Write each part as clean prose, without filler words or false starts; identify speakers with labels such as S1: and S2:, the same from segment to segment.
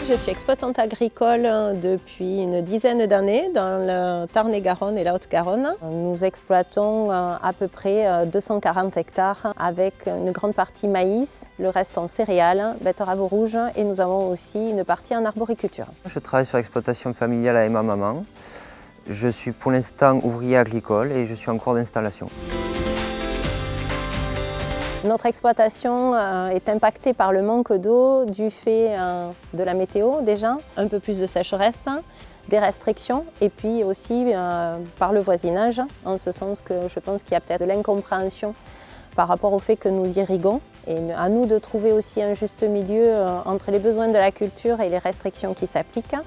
S1: Je suis exploitante agricole depuis une dizaine d'années dans le Tarn-et-Garonne et la Haute-Garonne. Nous exploitons à peu près 240 hectares avec une grande partie maïs, le reste en céréales, betteraves rouges et nous avons aussi une partie en arboriculture.
S2: Je travaille sur l'exploitation familiale avec ma maman. Je suis pour l'instant ouvrier agricole et je suis en cours d'installation.
S1: Notre exploitation est impactée par le manque d'eau du fait de la météo déjà, un peu plus de sécheresse, des restrictions et puis aussi par le voisinage, en ce sens que je pense qu'il y a peut-être de l'incompréhension par rapport au fait que nous irriguons et à nous de trouver aussi un juste milieu entre les besoins de la culture et les restrictions qui s'appliquent.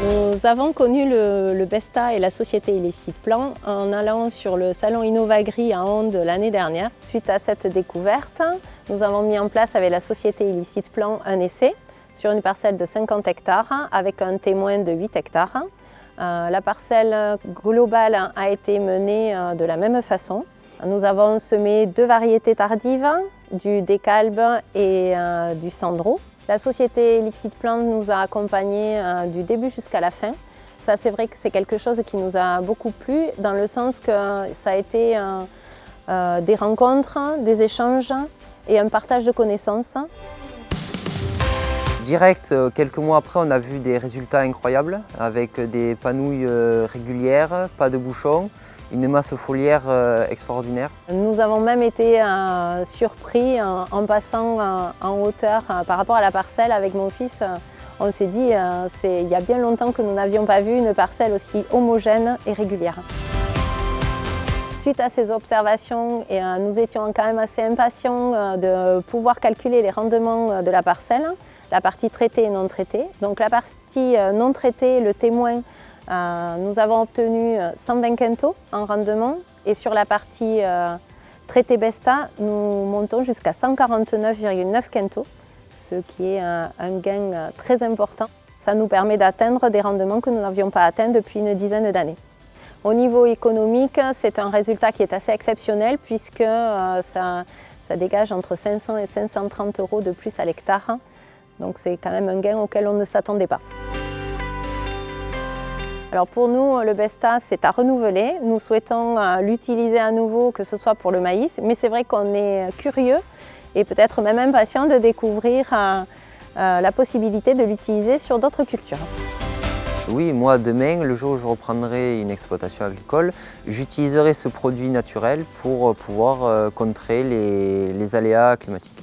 S1: Nous avons connu le BESTA et la société Illicit Plan en allant sur le salon Innovagri à Onde l'année dernière. Suite à cette découverte, nous avons mis en place avec la société Illicit Plan un essai sur une parcelle de 50 hectares avec un témoin de 8 hectares. La parcelle globale a été menée de la même façon. Nous avons semé 2 variétés tardives, du décalbe et du sandro. La société Illicit Plan nous a accompagnés du début jusqu'à la fin. Ça, c'est vrai que c'est quelque chose qui nous a beaucoup plu, dans le sens que ça a été des rencontres, des échanges et un partage de connaissances.
S2: Direct, quelques mois après, on a vu des résultats incroyables avec des panouilles régulières, pas de bouchons, une masse foliaire extraordinaire.
S1: Nous avons même été surpris en passant en hauteur par rapport à la parcelle avec mon fils. On s'est dit, il y a bien longtemps que nous n'avions pas vu une parcelle aussi homogène et régulière. Suite à ces observations, nous étions quand même assez impatients de pouvoir calculer les rendements de la parcelle, la partie traitée et non traitée. Donc la partie non traitée, le témoin, nous avons obtenu 120 quintaux en rendement et sur la partie traité BESTA, nous montons jusqu'à 149,9 quintaux, ce qui est un gain très important. Ça nous permet d'atteindre des rendements que nous n'avions pas atteints depuis une dizaine d'années. Au niveau économique, c'est un résultat qui est assez exceptionnel puisque ça dégage entre 500 et 530 € de plus à l'hectare. Donc c'est quand même un gain auquel on ne s'attendait pas. Alors pour nous, le BESTA, c'est à renouveler. Nous souhaitons l'utiliser à nouveau, que ce soit pour le maïs, mais c'est vrai qu'on est curieux et peut-être même impatient de découvrir la possibilité de l'utiliser sur d'autres cultures.
S2: Oui, moi demain, le jour où je reprendrai une exploitation agricole, j'utiliserai ce produit naturel pour pouvoir contrer les aléas climatiques.